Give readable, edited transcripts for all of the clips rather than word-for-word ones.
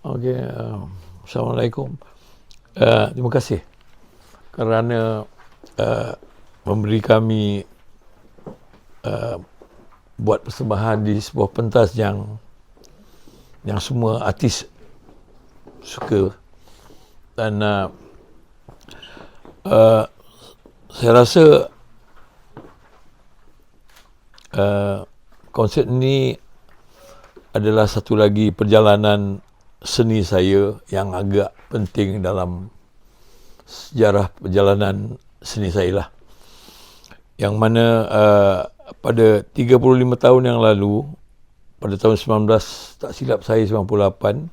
Okey, Assalamualaikum. Terima kasih kerana memberi kami buat persembahan di sebuah pentas yang semua artis suka. Dan saya rasa konsert ini adalah satu lagi perjalanan seni saya yang agak penting dalam sejarah perjalanan seni saya lah. Yang mana pada 35 tahun yang lalu, pada tahun 19, tak silap saya 98,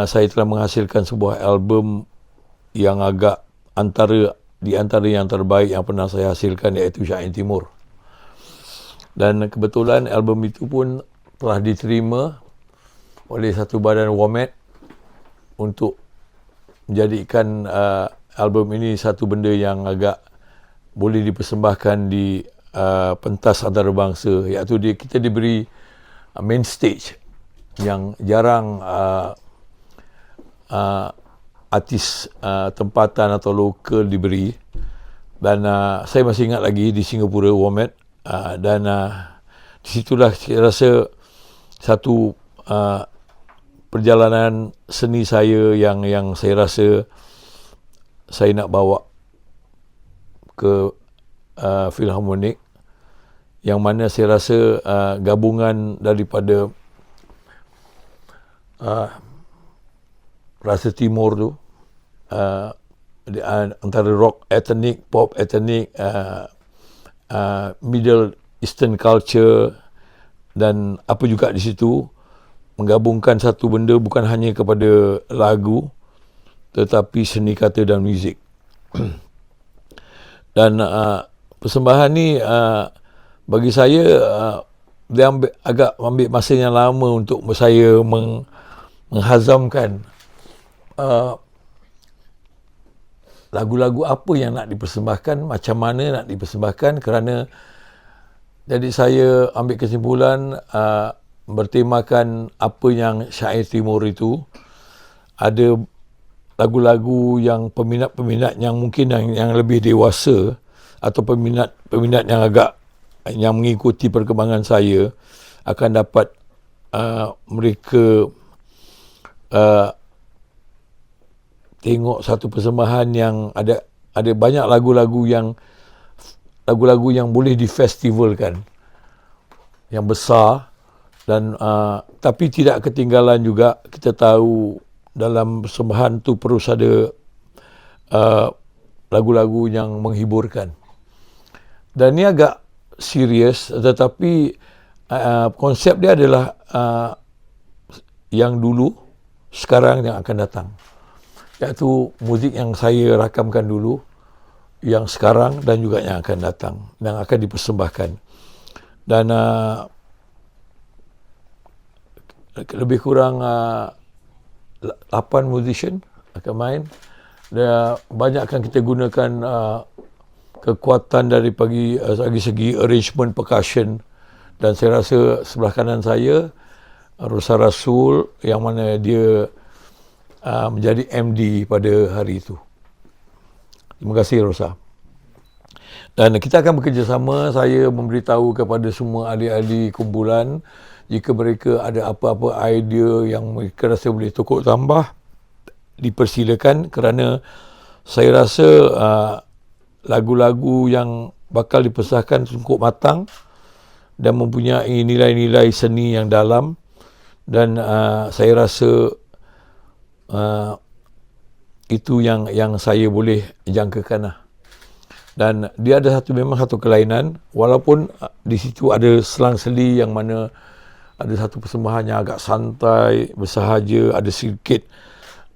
saya telah menghasilkan sebuah album yang agak di antara yang terbaik yang pernah saya hasilkan, iaitu Syair Timur. Dan kebetulan album itu pun telah diterima oleh satu badan WOMED untuk menjadikan album ini satu benda yang agak boleh dipersembahkan di pentas antarabangsa, iaitu kita diberi main stage yang jarang artis tempatan atau lokal diberi. Dan saya masih ingat lagi di Singapura WOMED, dan di situlah saya rasa satu perjalanan seni saya yang saya rasa saya nak bawa ke Philharmonic, yang mana saya rasa gabungan daripada rasa timur tu, antara rock ethnic, pop ethnic, Middle Eastern culture, dan apa juga di situ menggabungkan satu benda bukan hanya kepada lagu tetapi seni kata dan muzik. Dan persembahan ni bagi saya dia agak ambil masa yang lama untuk saya menghazamkan lagu-lagu apa yang nak dipersembahkan, macam mana nak dipersembahkan, kerana jadi saya ambil kesimpulan bertemakan apa yang Syair Timur itu, ada lagu-lagu yang peminat-peminat yang mungkin yang lebih dewasa atau peminat yang mengikuti perkembangan saya akan dapat mereka tengok satu persembahan yang ada banyak lagu-lagu yang boleh difestivalkan, yang besar. Dan tapi tidak ketinggalan juga, kita tahu dalam persembahan tu terus ada lagu-lagu yang menghiburkan. Dan ni agak serius, tetapi konsep dia adalah yang dulu, sekarang, yang akan datang. Iaitu muzik yang saya rakamkan dulu, yang sekarang dan juga yang akan datang, yang akan dipersembahkan. Dan lebih kurang 8 musician akan main. Dan banyak akan kita gunakan kekuatan dari segi arrangement percussion. Dan saya rasa sebelah kanan saya Rosa Rasul, yang mana dia menjadi MD pada hari itu. Terima kasih, Rosa. Dan kita akan bekerjasama. Saya memberitahu kepada semua ahli-ahli kumpulan, jika mereka ada apa-apa idea yang mereka rasa boleh tukar tambah, dipersilakan, kerana saya rasa lagu-lagu yang bakal dipersahkan cukup matang dan mempunyai nilai-nilai seni yang dalam. Dan saya rasa itu yang saya boleh jangkakan lah. Dan dia ada memang satu kelainan, walaupun di situ ada selang-seli yang mana ada satu persembahan yang agak santai, bersahaja, ada sedikit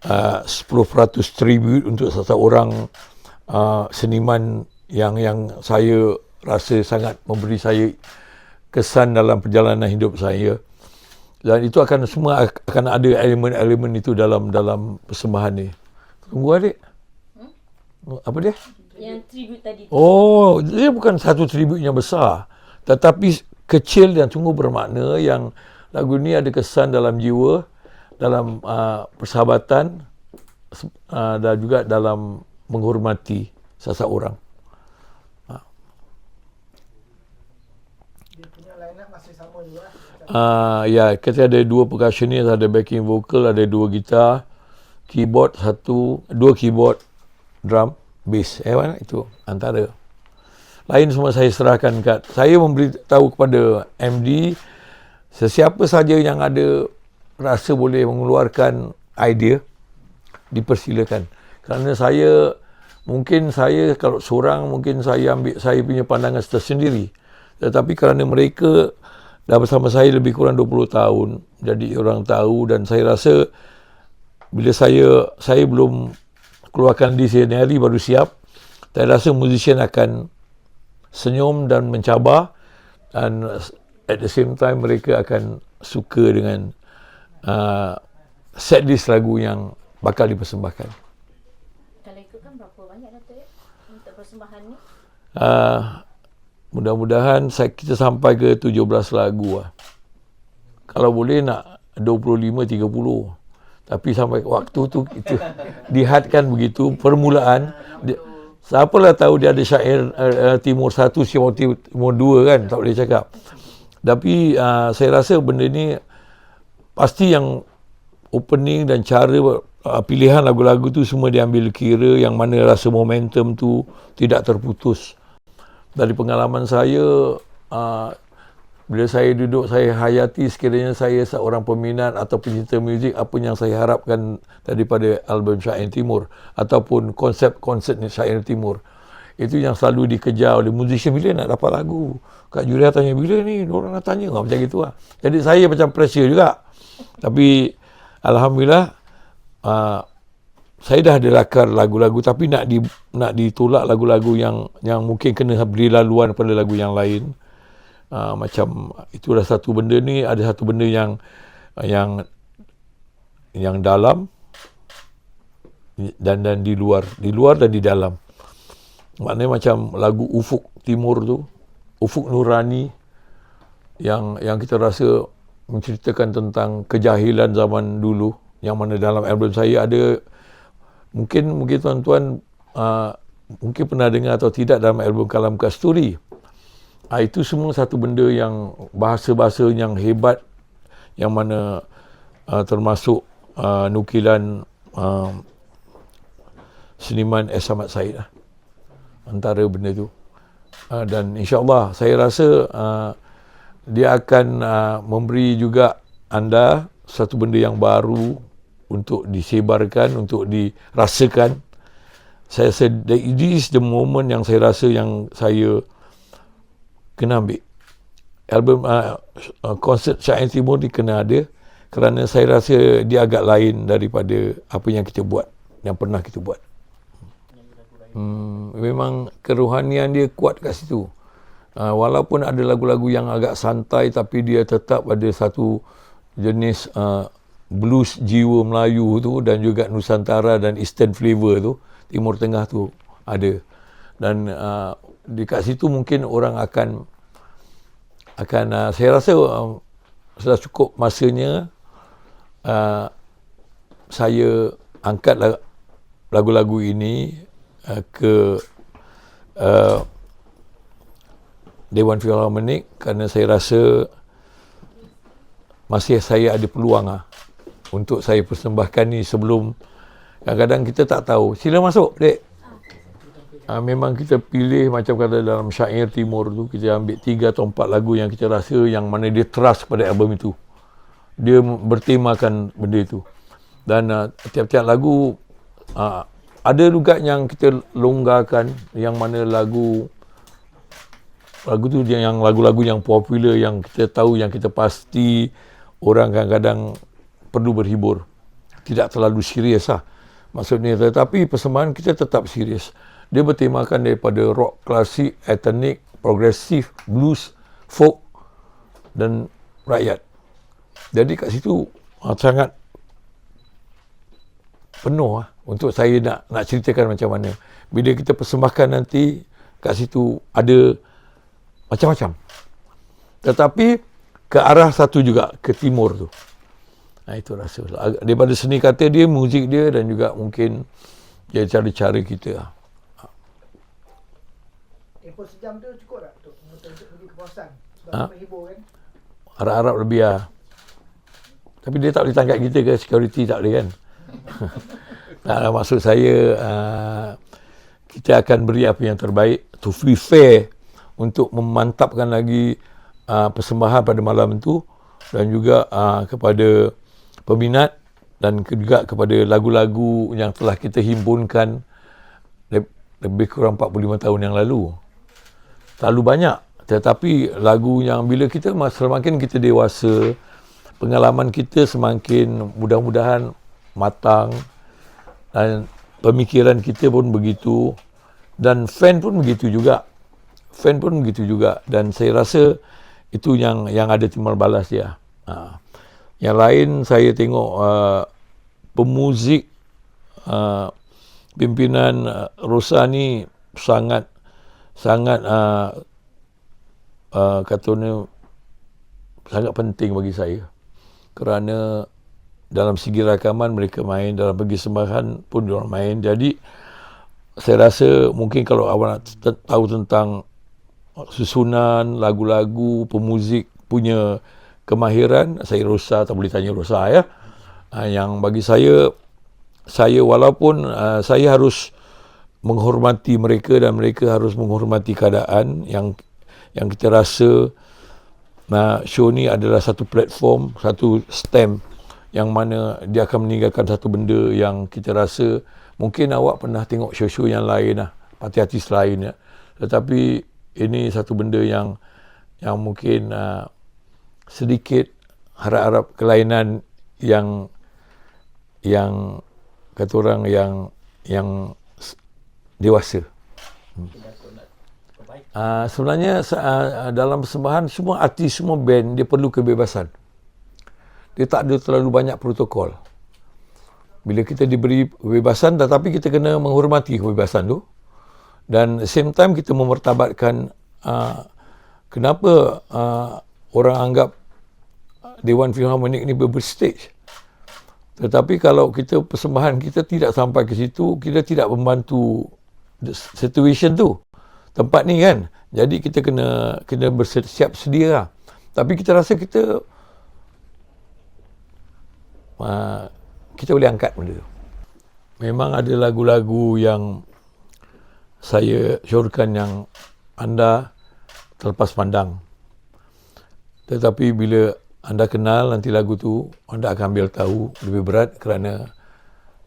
10% tribute untuk seseorang seniman yang saya rasa sangat memberi saya kesan dalam perjalanan hidup saya. Dan itu semua akan ada elemen-elemen itu dalam persembahan ni. Tunggu adik. Apa dia? Yang tribute tadi. Oh, dia bukan satu tribute yang besar, tetapi kecil dan sungguh bermakna, yang lagu ni ada kesan dalam jiwa dalam persahabatan dan juga dalam menghormati seseorang. Dia punya line-up masih sama juga. Ya, kita ada 2 percussionist, ada backing vocal, ada 2 gitar, keyboard 2 keyboard, drum, bass. Mana itu antara. Lain semua saya serahkan saya memberitahu kepada MD, sesiapa saja yang ada rasa boleh mengeluarkan idea, dipersilakan. Kerana mungkin saya kalau seorang, mungkin saya ambil saya punya pandangan tersendiri. Tetapi kerana mereka dah bersama saya lebih kurang 20 tahun, jadi orang tahu, dan saya rasa bila saya belum keluarkan di sini hari baru siap, saya rasa musician akan senyum dan mencabar, dan at the same time mereka akan suka dengan set list lagu yang bakal dipersembahkan. Kalau ikutkan berapa banyak Datuk untuk persembahan ni? Mudah-mudahan kita sampai ke 17 lagu lah. Kalau boleh nak 25-30. Tapi sampai waktu tu itu dihadkan begitu permulaan. Siapalah tahu dia ada syair Timur 1, Timur 2 kan, tak boleh cakap. Tapi saya rasa benda ni pasti yang opening dan cara pilihan lagu-lagu tu semua diambil kira, yang mana rasa momentum tu tidak terputus. Dari pengalaman saya, bila saya duduk, saya hayati sekiranya saya seorang peminat atau pencinta muzik, apa yang saya harapkan daripada album Syair Timur ataupun konsep Syair Timur. Itu yang selalu dikejar oleh musician, bila nak dapat lagu. Kak Julia tanya, bila ni orang nak tanya, macam gitu lah. Jadi saya macam pressure juga. Tapi alhamdulillah, saya dah ada lakar lagu-lagu, tapi nak ditolak lagu-lagu yang mungkin kena beri laluan pada lagu yang lain. Macam itulah satu benda ni, ada satu benda yang dalam dan di luar dan di dalam. Maknanya macam lagu Ufuk Timur tu, Ufuk Nurani, yang kita rasa menceritakan tentang kejahilan zaman dulu, yang mana dalam album saya ada, mungkin tuan-tuan mungkin pernah dengar atau tidak, dalam album Kalam Kasturi. Itu semua satu benda yang bahasa-bahasa yang hebat, yang mana termasuk nukilan seniman S. Ahmad Said lah, antara benda tu. Dan insyaAllah saya rasa dia akan memberi juga anda satu benda yang baru untuk disebarkan, untuk dirasakan. Saya rasa this is the moment yang saya rasa yang saya kena ambil. Album konsert Syair Timur ni kena ada, kerana saya rasa dia agak lain daripada apa yang kita buat, yang pernah kita buat. Memang kerohanian dia kuat kat situ. Walaupun ada lagu-lagu yang agak santai, tapi dia tetap ada satu jenis blues jiwa Melayu tu, dan juga Nusantara dan Eastern flavor tu, Timur Tengah tu ada. Dan dekat situ mungkin orang akan saya rasa sudah cukup masanya saya angkat lagu-lagu ini ke Dewan Philharmonic, kerana saya rasa masih saya ada peluang untuk saya persembahkan ni sebelum. Kadang-kadang kita tak tahu. Sila masuk, dek. Memang kita pilih, macam kata dalam Syair Timur tu, kita ambil 3 atau 4 lagu yang kita rasa yang mana dia trust pada album itu. Dia bertemakan benda itu. Dan tiap-tiap lagu ada juga yang kita longgarkan, yang mana lagu tu yang lagu-lagu yang popular, yang kita tahu, yang kita pasti orang kadang-kadang perlu berhibur. Tidak terlalu serius lah maksudnya, tetapi persembahan kita tetap serius. Dia bertemakan daripada rock, klasik, etnik, progresif, blues, folk dan rakyat. Jadi kat situ sangat penuh untuk saya nak ceritakan macam mana. Bila kita persembahkan nanti, kat situ ada macam-macam. Tetapi ke arah satu juga, ke timur tu. Itu rasa. Daripada seni kata dia, muzik dia dan juga mungkin dia cara-cara kita. Tempoh sejam tu cukup tak untuk pergi kepuasan? Sebab menghibur kan? Harap-harap lebih lah. Tapi dia tak boleh tangkap kita ke, security tak boleh kan. Maksud saya, kita akan beri apa yang terbaik to be fair untuk memantapkan lagi persembahan pada malam itu dan juga kepada peminat dan juga kepada lagu-lagu yang telah kita himpunkan lebih kurang 45 tahun yang lalu. Terlalu banyak, tetapi lagu yang bila kita semakin kita dewasa, pengalaman kita semakin mudah-mudahan matang dan pemikiran kita pun begitu dan fan pun begitu juga. Dan saya rasa itu yang ada timbal balas dia. Yang lain saya tengok pemuzik pimpinan Rosa ni sangat katanya sangat penting bagi saya. Kerana dalam segi rakaman mereka main, dalam segi sembahan pun diorang main. Jadi saya rasa mungkin kalau awak nak tahu tentang susunan lagu-lagu, pemuzik punya kemahiran, saya Rosa, tak boleh tanya Rosa ya. Yang bagi saya walaupun saya harus menghormati mereka dan mereka harus menghormati keadaan yang kita rasa show ni adalah satu platform, satu stamp yang mana dia akan meninggalkan satu benda yang kita rasa mungkin awak pernah tengok show-show yang lain lah, artis lain ya. Tetapi ini satu benda yang mungkin sedikit harap-harap kelainan yang kata orang yang dewasa. Sebenarnya dalam persembahan semua artis, semua band dia perlu kebebasan. Dia tak ada terlalu banyak protokol. Bila kita diberi kebebasan tetapi kita kena menghormati kebebasan tu. Dan same time kita memertabatkan kenapa orang anggap Dewan Philharmonic ni berstage. Tetapi kalau kita persembahan kita tidak sampai ke situ, kita tidak membantu situation tu. Tempat ni kan. Jadi kita kena bersiap sedia lah. Tapi kita rasa kita boleh angkat benda tu. Memang ada lagu-lagu yang saya syorkan yang anda terlepas pandang. Tetapi bila anda kenal nanti lagu tu, anda akan ambil tahu lebih berat kerana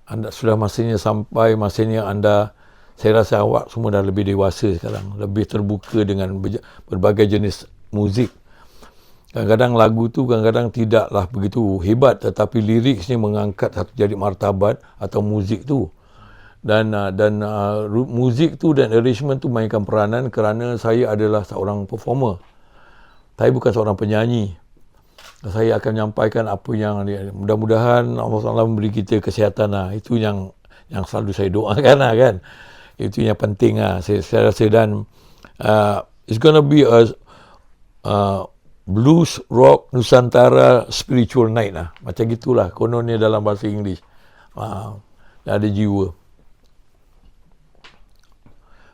anda sudah masanya anda, saya rasa awak semua dah lebih dewasa sekarang, lebih terbuka dengan berbagai jenis muzik. Kadang-kadang lagu tu kadang-kadang tidaklah begitu hebat tetapi liriknya mengangkat satu jadi martabat atau muzik tu. Dan muzik tu dan arrangement tu mainkan peranan kerana saya adalah seorang performer. Saya bukan seorang penyanyi. Saya akan menyampaikan apa yang mudah-mudahan Allah SWT memberi kita kesihatan lah. Itu yang selalu saya doakan lah kan. Itu yang penting lah. Saya rasa dan it's gonna be a blues, rock, Nusantara spiritual night lah. Macam gitulah kononnya dalam bahasa Inggeris. Ada jiwa.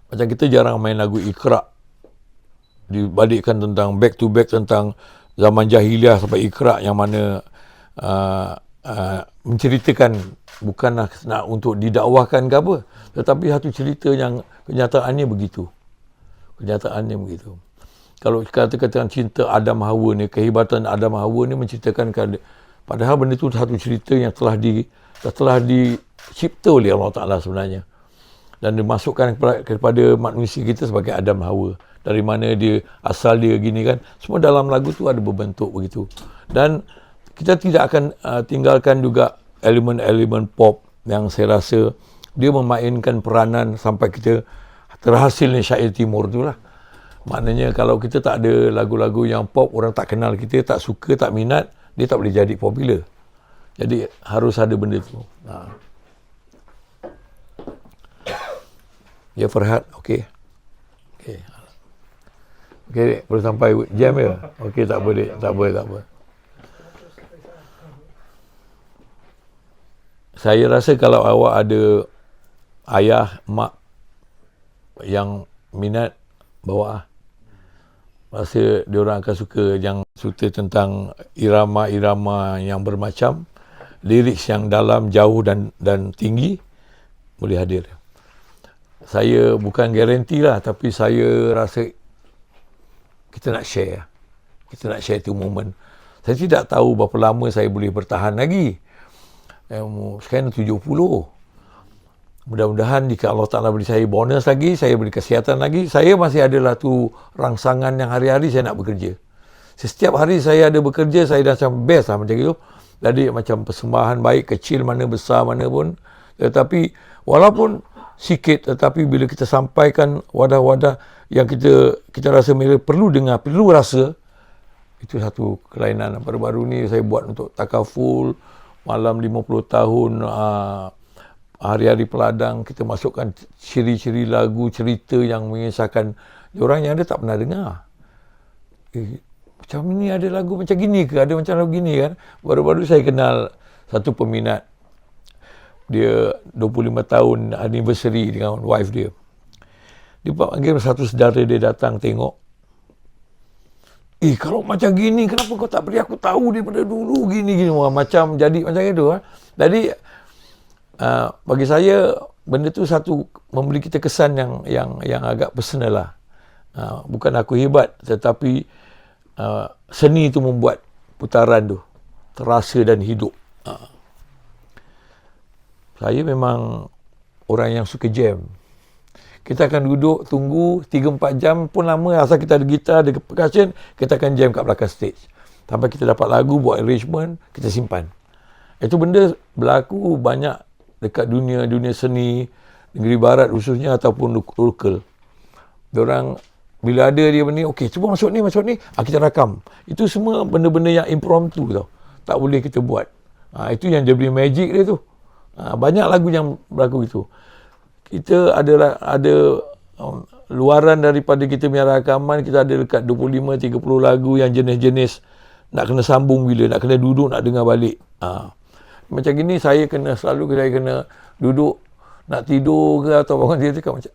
Macam kita jarang main lagu Iqra. Dibalikkan tentang back to back tentang zaman jahiliah sampai Iqra yang mana menceritakan bukanlah nak untuk didakwahkan ke apa, tetapi satu cerita yang kenyataannya begitu. Kalau kata-kata cinta Adam Hawa ni, kehebatan Adam Hawa ni menceritakan padahal benda tu satu cerita yang telah dicipta oleh Allah Ta'ala sebenarnya. Dan dimasukkan kepada manusia kita sebagai Adam Hawa. Dari mana dia, asal dia gini kan. Semua dalam lagu tu ada berbentuk begitu. Dan kita tidak akan tinggalkan juga elemen-elemen pop yang saya rasa dia memainkan peranan sampai kita terhasilnya syair timur tu lah. Maknanya kalau kita tak ada lagu-lagu yang pop, orang tak kenal kita, tak suka, tak minat, dia tak boleh jadi popular. Jadi harus ada benda tu. Ya Farhad, okey. Okey, boleh sampai jam ya? Okey, tak apa. saya rasa kalau awak ada ayah, mak yang minat, bawa lah. Rasa diorang akan suka yang suka tentang irama-irama yang bermacam, lirik yang dalam, jauh dan tinggi, boleh hadir. Saya bukan garanti lah, tapi saya rasa kita nak share. Kita nak share tu moment. Saya tidak tahu berapa lama saya boleh bertahan lagi. Sekarang 70. Mudah-mudahan jika Allah Ta'ala beri saya bonus lagi, saya beri kesihatan lagi, saya masih adalah tu rangsangan yang hari-hari saya nak bekerja. Setiap hari saya ada bekerja, saya dah macam best lah macam itu. Jadi macam persembahan baik, kecil mana, besar mana pun. Tetapi walaupun sikit, tetapi bila kita sampaikan wadah-wadah yang kita rasa mereka perlu dengar, perlu rasa, itu satu kelainan. Baru-baru ni saya buat untuk takaful, malam 50 tahun, hari-hari peladang, kita masukkan ciri-ciri lagu, cerita yang mengisahkan orang yang ada tak pernah dengar. Macam ni ada lagu macam gini ke? Ada macam lagu gini kan? Baru-baru saya kenal satu peminat. Dia 25 tahun anniversary dengan wife dia. Dia panggil satu saudara dia datang tengok. Kalau macam gini, kenapa kau tak beri aku tahu daripada dulu gini-gini? Macam jadi macam itu. Jadi, bagi saya benda tu satu memberi kita kesan yang agak personal lah. Bukan aku hebat, tetapi seni itu membuat putaran tu terasa dan hidup. Saya memang orang yang suka jam. Kita akan duduk tunggu 3-4 jam pun lama, asal kita ada gitar, ada percussion, kita akan jam kat belakang stage sampai kita dapat lagu, buat arrangement, kita simpan. Itu benda berlaku banyak dekat dunia seni, negeri barat khususnya ataupun lokal. Diorang bila ada dia ni, okey, cuba masuk ni, kita rakam. Itu semua benda-benda yang impromptu tau. Tak boleh kita buat. Itu yang dia beri magic dia tu. Banyak lagu yang berlaku itu. Kita ada luaran daripada kita punya rakaman, kita ada dekat 25-30 lagu yang jenis-jenis nak kena sambung bila, nak kena duduk, nak dengar balik. Macam gini saya kena duduk nak tidur ke atau bangun dia cakap macam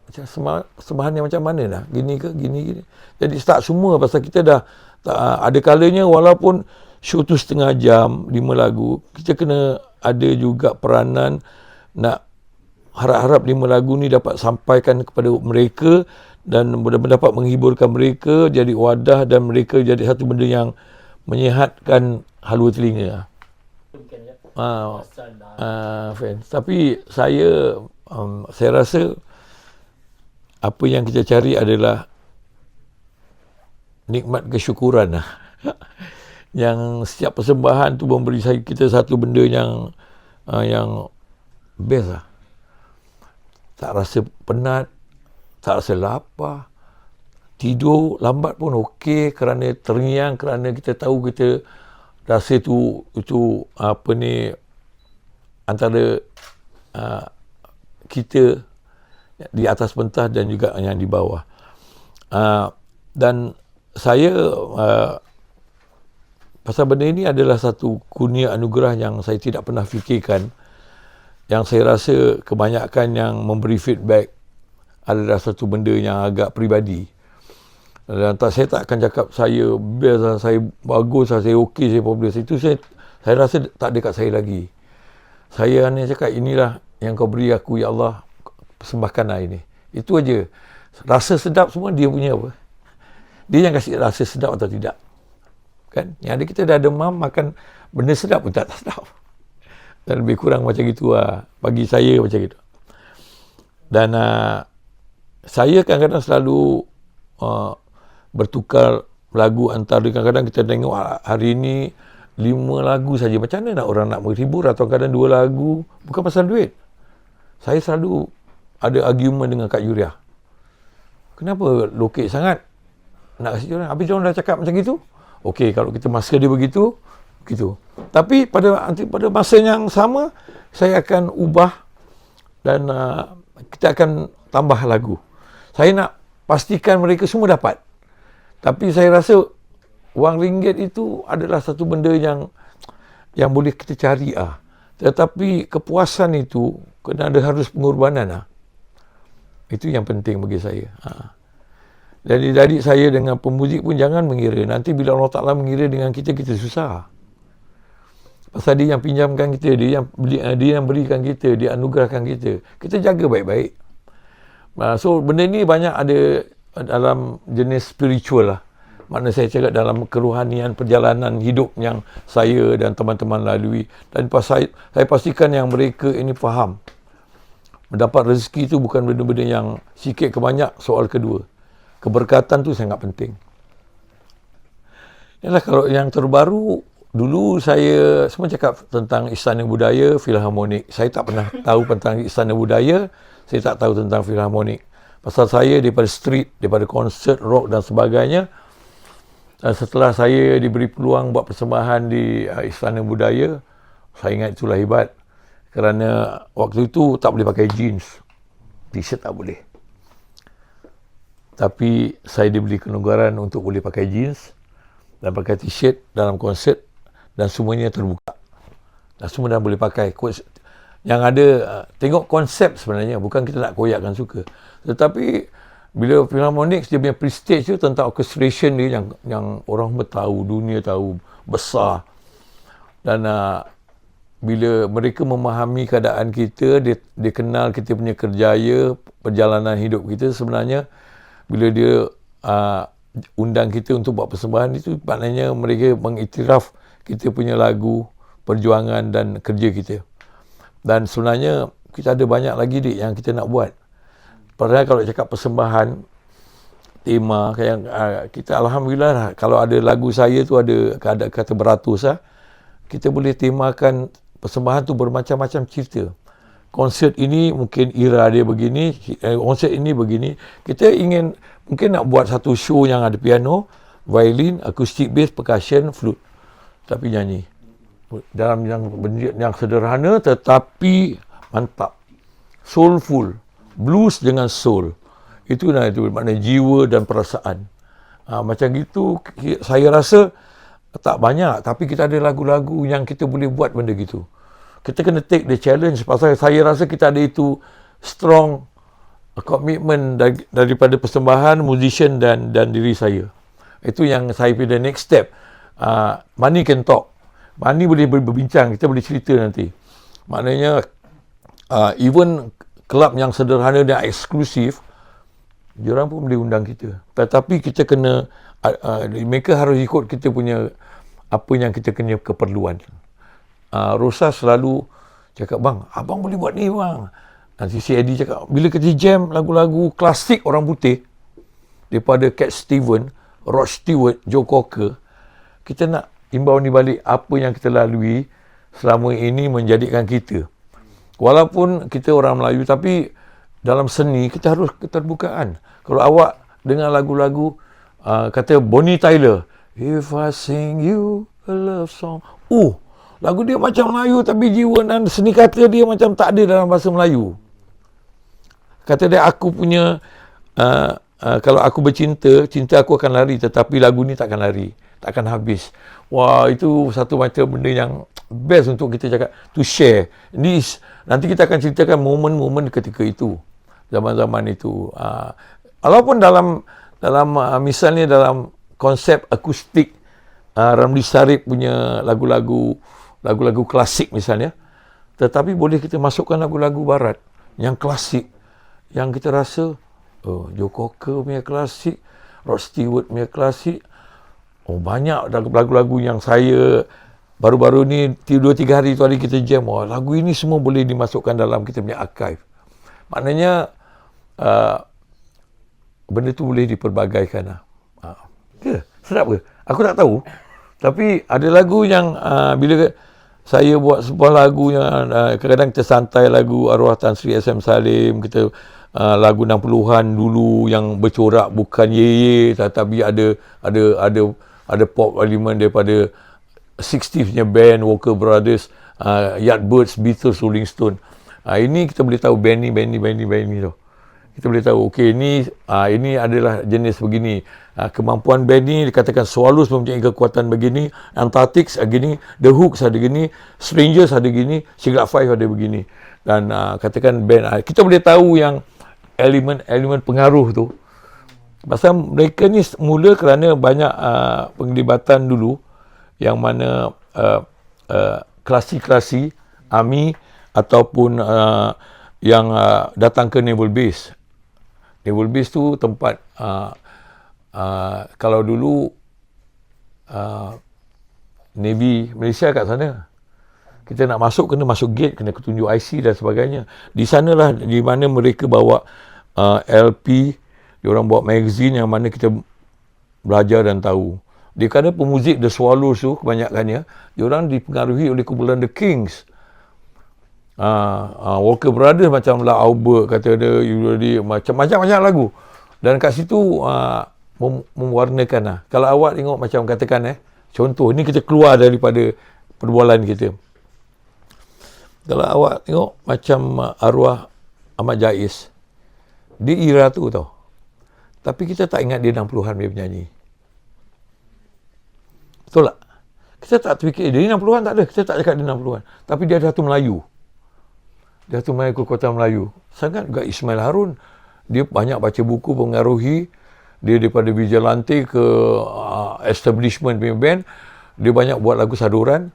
sembahan yang macam mana dah gini ke gini. Jadi start semua pasal kita dah ada kalanya walaupun show tu setengah jam 5 lagu, kita kena ada juga peranan nak harap-harap 5 lagu ni dapat sampaikan kepada mereka dan mudah-mudahan dapat menghiburkan mereka, jadi wadah dan mereka jadi satu benda yang menyihatkan halua telinga. Fans. Tapi saya rasa apa yang kita cari adalah nikmat kesyukuran lah. Yang setiap persembahan tu memberi kita satu benda yang best lah. Tak rasa penat, tak rasa lapar, tidur lambat pun okey kerana terngiang, kerana kita tahu kita rasa itu apa ni antara kita di atas pentas dan juga yang di bawah. Dan saya pasal benda ini adalah satu kurnia anugerah yang saya tidak pernah fikirkan, yang saya rasa kebanyakan yang memberi feedback adalah satu benda yang agak peribadi. Dan saya tak akan cakap saya best lah, saya bagus lah, saya okey, saya popular. Itu saya rasa tak ada kat saya lagi. Saya hanya cakap inilah yang kau beri aku, ya Allah, persembahkanlah ini. Itu aja. Rasa sedap semua dia punya apa? Dia yang kasih rasa sedap atau tidak. Kan? Yang ada kita dah demam makan benda sedap pun tak sedap. Dan lebih kurang macam gitu lah. Bagi saya macam gitu. Dan saya kadang-kadang selalu bertukar lagu antara, kadang-kadang kita tengok hari ini 5 lagu saja. Macam mana nak orang nak menghibur, atau kadang 2 lagu. Bukan pasal duit. Saya selalu ada argument dengan Kak Yuria. Kenapa lokek sangat nak kasih orang? Habis orang dah cakap macam gitu. Okey, kalau kita masker dia begitu. Tapi pada masa yang sama, saya akan ubah dan kita akan tambah lagu. Saya nak pastikan mereka semua dapat. Tapi saya rasa wang ringgit itu adalah satu benda yang boleh kita cari Tetapi kepuasan itu kena ada harus pengorbanan lah. Itu yang penting bagi saya. Jadi adik saya dengan pemuzik pun jangan mengira. Nanti bila Allah Ta'ala mengira dengan kita, kita susah. Pasal dia yang pinjamkan kita, dia yang berikan kita, dia anugerahkan kita. Kita jaga baik-baik. So benda ni banyak ada dalam jenis spiritual lah. Makna saya cakap dalam kerohanian perjalanan hidup yang saya dan teman-teman lalui. Dan saya pastikan yang mereka ini faham. Mendapat rezeki itu bukan benda-benda yang sikit ke banyak. Soal kedua, keberkatan tu sangat penting. Yalah, kalau yang terbaru, dulu saya semua cakap tentang Istana Budaya Filharmonik. Saya tak pernah tahu tentang Istana Budaya, saya tak tahu tentang Filharmonik. Pasal saya daripada street, daripada konsert, rock dan sebagainya. Dan setelah saya diberi peluang buat persembahan di Istana Budaya, saya ingat itulah hebat. Kerana waktu itu tak boleh pakai jeans. T-shirt tak boleh. Tapi saya diberi kenugaran untuk boleh pakai jeans dan pakai t-shirt dalam konsert dan semuanya terbuka. Dan semua dah boleh pakai. Yang ada, tengok konsep sebenarnya. Bukan kita nak koyakkan suka. Tetapi bila Philharmonic dia punya prestige tu tentang orchestration dia yang orang tahu, dunia tahu, besar. Dan bila mereka memahami keadaan kita, dia kenal kita punya kerjaya, perjalanan hidup kita, sebenarnya bila dia undang kita untuk buat persembahan itu, maknanya mereka mengiktiraf kita punya lagu, perjuangan dan kerja kita. Dan sebenarnya kita ada banyak lagi yang kita nak buat. Padahal kalau cakap persembahan, tema, kita alhamdulillah kalau ada lagu saya tu ada kata beratus lah, kita boleh temakan persembahan tu bermacam-macam cerita. Konsert ini mungkin era dia begini, konsert ini begini. Kita ingin mungkin nak buat satu show yang ada piano, violin, acoustic bass, percussion, flute. Tapi nyanyi. Dalam yang sederhana tetapi mantap. Soulful. Blues dengan soul. Itu maknanya jiwa dan perasaan. Macam gitu saya rasa tak banyak, tapi kita ada lagu-lagu yang kita boleh buat benda gitu. Kita kena take the challenge, pasal saya rasa kita ada itu strong commitment daripada persembahan, musician dan diri saya. Itu yang saya pilih next step. Money can talk. Money boleh berbincang, kita boleh cerita nanti. Maknanya even kelab yang sederhana dan eksklusif, diorang pun boleh undang kita. Tetapi kita kena mereka harus ikut kita punya apa yang kita kena keperluan. Rosa selalu cakap, bang, abang boleh buat ni bang. Nanti si Eddie cakap, bila kita jam lagu-lagu klasik orang putih daripada Cat Stevens, Rod Stewart, Joe Cocker, kita nak imbau ni balik apa yang kita lalui selama ini menjadikan kita. Walaupun kita orang Melayu, tapi dalam seni kita harus keterbukaan. Kalau awak dengar lagu-lagu kata Bonnie Tyler, If I Sing You a Love Song, lagu dia macam Melayu tapi jiwa dan seni kata dia macam tak ada dalam bahasa Melayu. Kata dia, aku punya kalau aku bercinta, cinta aku akan lari, tetapi lagu ni takkan lari, takkan habis. Wah, itu satu macam benda yang best untuk kita cakap, to share. Nanti kita akan ceritakan momen-momen ketika itu, zaman-zaman itu. Walaupun dalam misalnya dalam konsep akustik, Ramli Sarip punya lagu-lagu klasik misalnya, tetapi boleh kita masukkan lagu-lagu barat yang klasik, yang kita rasa Joe Cocker punya klasik, Rod Stewart punya klasik. Banyak lagu-lagu yang saya baru-baru ni 2-3 hari tu hari kita jam, lagu ini semua boleh dimasukkan dalam kita punya archive. Maknanya benda tu boleh diperbagaikan lah. Sedap ke? Aku tak tahu. Tapi ada lagu yang bila saya buat sebuah lagu yang kadang-kadang kita santai, lagu arwah Tan Sri SM Salim, kita lagu 60-an dulu yang bercorak, bukan ye tetapi ada pop element daripada 60s punya band, Walker Brothers, Yardbirds, Beatles, Rolling Stone. Ini kita boleh tahu band ni tu. Kita boleh tahu, okey ini adalah jenis begini. Kemampuan band ni dikatakan Swallows mempunyai kekuatan begini, Antarctics gini, The Hooks ada gini, Strangers ada gini, Cigarette Five ada begini. Dan katakan band, kita boleh tahu yang elemen pengaruh tu. Pasal mereka ni mula kerana banyak penglibatan dulu yang mana klasi-klasi army ataupun yang datang ke naval base. Naval base tu tempat kalau dulu Navy Malaysia kat sana. Kita nak masuk, kena masuk gate, kena tunjuk IC dan sebagainya. Di sanalah di mana mereka bawa LP, diorang bawa magazine yang mana kita belajar dan tahu. Di kadang pemuzik The Swallows tu kebanyakannya, diorang dipengaruhi oleh kumpulan The Kings. Walker Brothers macam La Albert kata dia, macam-macam lagu. Dan kat situ mewarnakan. Kalau awak tengok macam katakan contoh, ni kita keluar daripada perbualan kita. Kalau awak tengok macam arwah Ahmad Jais, dia era tu tau. Tapi kita tak ingat dia 60-an dia penyanyi. Betul tak? Kita tak terfikir dia 60-an, tak ada. Kita tak cakap dia 60-an. Tapi dia Datuk Melayu. Dia Datuk Melayu, kekuatan Melayu. Sangat juga Ismail Harun. Dia banyak baca buku, pengaruhi. Dia daripada Vigilante ke establishment punya band. Dia banyak buat lagu saduran.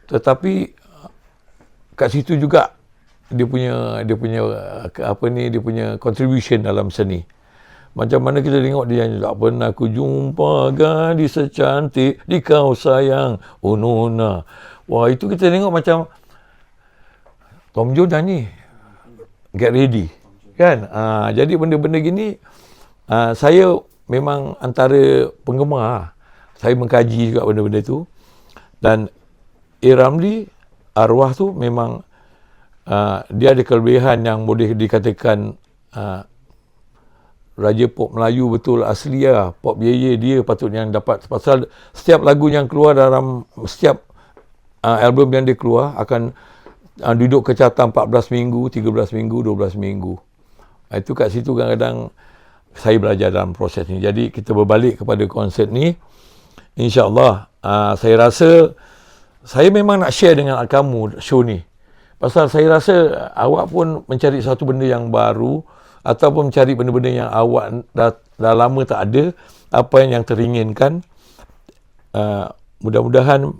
Tetapi kat situ juga dia punya contribution dalam seni. Macam mana kita tengok dia nyanyi, tak pernah ku jumpa gadis secantik di kau sayang, oh nona. Wah, itu kita tengok macam Tom Jones nyanyi Get Ready, kan? Jadi benda-benda gini saya memang antara penggemar. Saya mengkaji juga benda-benda tu. Dan A. Ramli, arwah tu memang dia ada kelebihan yang boleh dikatakan Raja Pop Melayu betul asli lah. Pop Ye dia patutnya yang dapat. Pasal setiap lagu yang keluar dalam setiap album yang dia keluar akan duduk ke carta 14 minggu, 13 minggu, 12 minggu. Itu kat situ kadang-kadang saya belajar dalam proses ni. Jadi kita berbalik kepada konsep ni. InsyaAllah saya rasa saya memang nak share dengan kamu show ni. Pasal saya rasa awak pun mencari satu benda yang baru ataupun mencari benda-benda yang awak dah lama tak ada, apa yang teringinkan. Mudah-mudahan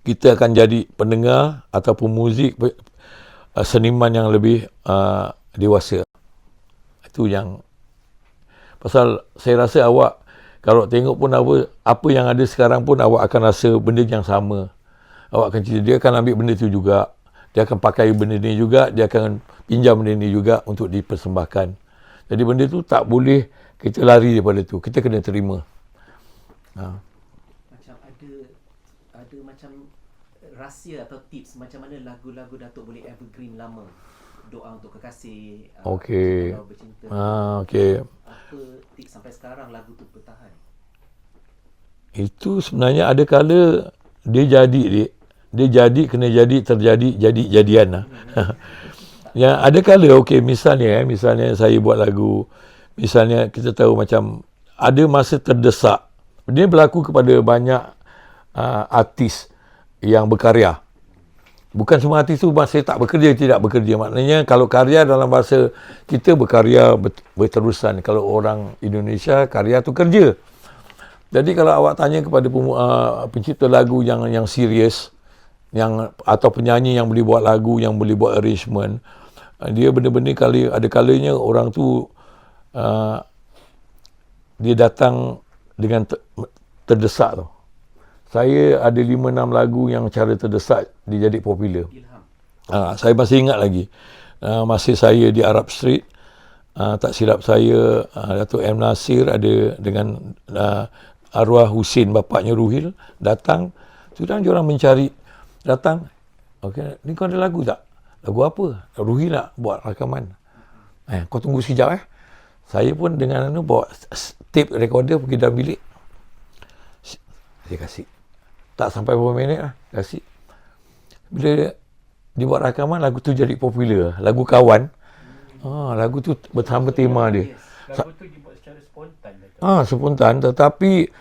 kita akan jadi pendengar ataupun muzik seniman yang lebih dewasa. Itu yang pasal saya rasa awak kalau tengok pun apa yang ada sekarang pun awak akan rasa benda yang sama. Awak akan cerita, dia akan ambil benda tu juga. Dia akan pakai benda ni juga, dia akan pinjam benda ni juga untuk dipersembahkan. Jadi benda tu tak boleh kita lari daripada tu. Kita kena terima. Macam ada macam rahsia atau tips macam mana lagu-lagu Datuk boleh evergreen lama. Doa untuk kekasih, Okey. bercinta. Okey. Apa tips sampai sekarang lagu tu bertahan? Itu sebenarnya ada kala dia jadi kena jadi terjadi jadian lah. Yang ada kala okey misalnya saya buat lagu, misalnya kita tahu macam ada masa terdesak. Dia berlaku kepada banyak artis yang berkarya. Bukan semua artis tu masih tak bekerja, tidak bekerja. Maknanya kalau karya dalam bahasa kita berkarya berterusan. Kalau orang Indonesia karya tu kerja. Jadi kalau awak tanya kepada pencipta lagu yang serius, atau penyanyi yang boleh buat lagu, yang boleh buat arrangement, dia benda-benda ada kalanya orang tu dia datang dengan terdesak tu. Saya ada 5-6 lagu yang cara terdesak dia jadi popular. Saya masih ingat lagi. Masih saya di Arab Street, tak silap saya, Datuk M. Nasir ada dengan arwah Husin, bapaknya Ruhil, datang. Sudah diorang mencari, datang. Okey, ni kau ada lagu tak? Lagu apa? Ruhil nak buat rakaman. Kau tunggu sekejap Saya pun dengan bawa tape recorder pergi dalam bilik. Dia kasih. Tak sampai beberapa minit kasih. Bila dia buat rakaman, lagu tu jadi popular. Lagu Kawan. Lagu tu bersama tema dia. Lagu tu dibuat secara spontan. Dato'. Spontan, tetapi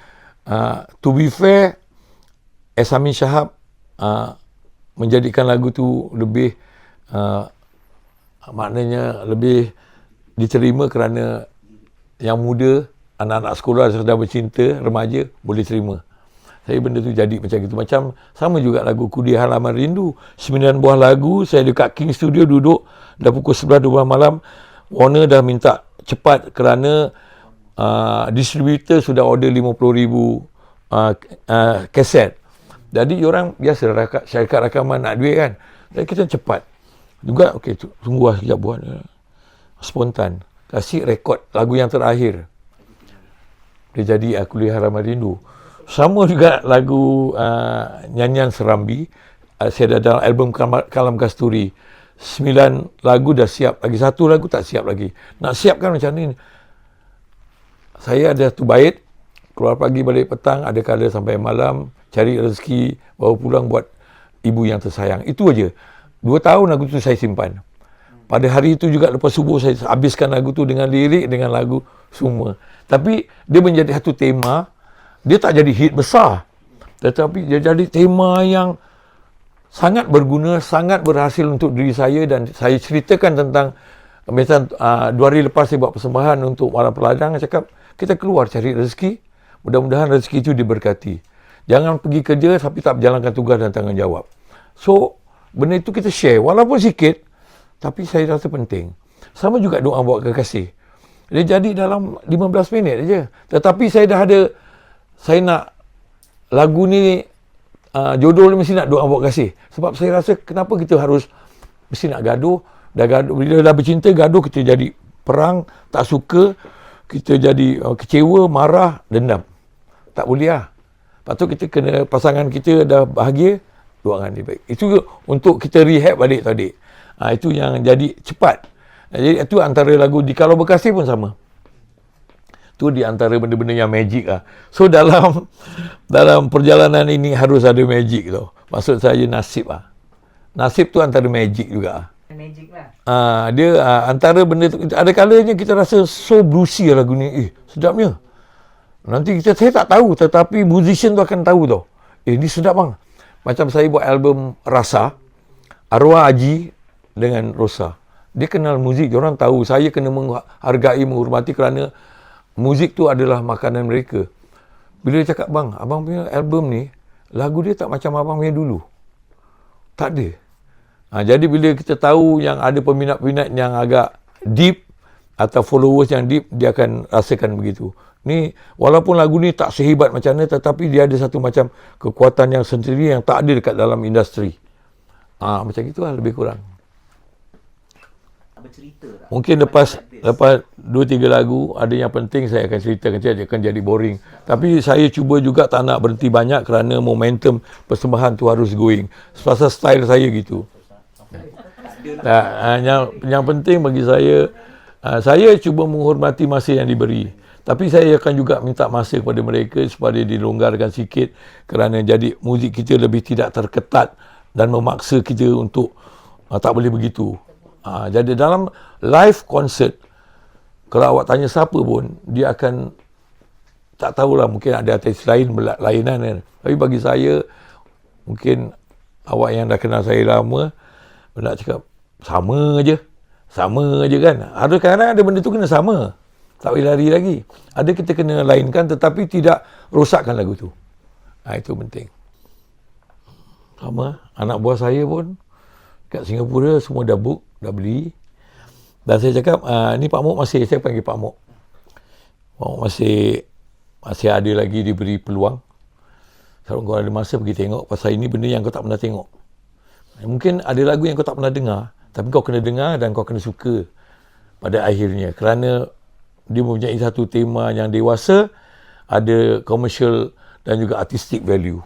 to be fair, Amin Shahab menjadikan lagu tu lebih maknanya lebih diterima kerana yang muda, anak-anak sekolah sedang bercinta, remaja boleh terima. Saya benda tu jadi macam gitu. Macam sama juga lagu Ku di Halaman Rindu. 9 buah lagu, saya dekat King Studio duduk, dah pukul 11-12 malam, Warner dah minta cepat kerana distributor sudah order 50,000 kaset. Jadi orang biasa syarikat rakaman nak duit kan. Jadi kita cepat. Juga okey, tunggu sekejap buat spontan. Kasih rekod lagu yang terakhir. Dia jadi Aku di Halaman Rindu. Sama juga lagu Nyanyian Serambi. Saya dah dalam album Kalam Kasturi. 9 lagu dah siap. Lagi 1 lagu tak siap lagi. Nak siapkan macam ni. Saya ada tu bait. Keluar pagi balik petang. Ada kala sampai malam. Cari rezeki. Bawa pulang buat ibu yang tersayang. Itu aja. 2 tahun lagu tu saya simpan. Pada hari itu juga lepas subuh saya habiskan lagu tu dengan lirik, dengan lagu semua. Tapi dia menjadi satu tema. Dia tak jadi hit besar. Tetapi dia jadi tema yang sangat berguna, sangat berhasil untuk diri saya, dan saya ceritakan tentang misalnya 2 hari lepas saya buat persembahan untuk para peladang, cakap kita keluar cari rezeki, mudah-mudahan rezeki itu diberkati. Jangan pergi kerja tapi tak menjalankan tugas dan tanggungjawab. So, benda itu kita share walaupun sikit, tapi saya rasa penting. Sama juga doa buat kekasih. Dia jadi dalam 15 minit aja. Tetapi saya nak lagu ni jodoh ni mesti nak doa buat kasih. Sebab saya rasa kenapa kita harus mesti nak gaduh. Dah gaduh, bila dah bercinta gaduh, kita jadi perang, tak suka, kita jadi kecewa, marah, dendam. Tak boleh lah. Patut kita kena, pasangan kita dah bahagia, doakan dia baik. Itu untuk kita rehab balik tadi. Itu yang jadi cepat. Jadi itu antara lagu di Kalau Berkasih pun sama. Itu di antara benda-benda yang magic lah. So dalam perjalanan ini harus ada magic tu. Maksud saya nasib lah. Nasib tu antara magic juga. Magic lah. Dia antara benda tu, ada kalanya kita rasa so bluesy lagu ni. Sedapnya. Nanti saya tak tahu, tetapi musician tu akan tahu tau. Ni sedap bang. Macam saya buat album Rasa, Arwah Haji dengan Rosa. Dia kenal muzik, orang tahu. Saya kena menghargai, menghormati kerana muzik tu adalah makanan mereka. Bila dia cakap, bang, abang punya album ni, lagu dia tak macam abang punya dulu. Tak ada. Jadi bila kita tahu yang ada peminat-peminat yang agak deep, atau followers yang deep, dia akan rasakan begitu. Ni, walaupun lagu ni tak sehebat macam mana, tetapi dia ada satu macam kekuatan yang sendiri yang tak ada dekat dalam industri. Macam itulah lebih kurang. Bercerita tak? Mungkin lepas 2-3 lagu, ada yang penting saya akan ceritakan, dia akan jadi boring. Tapi saya cuba juga tak nak berhenti banyak kerana momentum persembahan tu harus going. Pasal style saya gitu. Yang penting bagi saya cuba menghormati masa yang diberi. Tapi saya akan juga minta masa kepada mereka supaya dilonggarkan sikit kerana jadi muzik kita lebih tidak terketat dan memaksa kita untuk tak boleh begitu. Jadi dalam live concert, kalau awak tanya siapa pun, dia akan tak tahulah, mungkin ada artis lain berlainan kan. Tapi bagi saya, mungkin awak yang dah kenal saya lama, nak cakap sama je kan. Ada kadang ada benda tu kena sama, tak boleh lari lagi. Ada kita kena lainkan tetapi tidak rosakkan lagu tu. Itu penting. Sama, anak buah saya pun kat Singapura semua dah book, dah beli. Dan saya cakap, ni Pak Mok masih, saya panggil Pak Mok. Pak Mok masih ada lagi diberi peluang. Kalau kau ada masa pergi tengok, pasal ini benda yang kau tak pernah tengok. Mungkin ada lagu yang kau tak pernah dengar, tapi kau kena dengar dan kau kena suka pada akhirnya. Kerana dia mempunyai satu tema yang dewasa, ada commercial dan juga artistic value.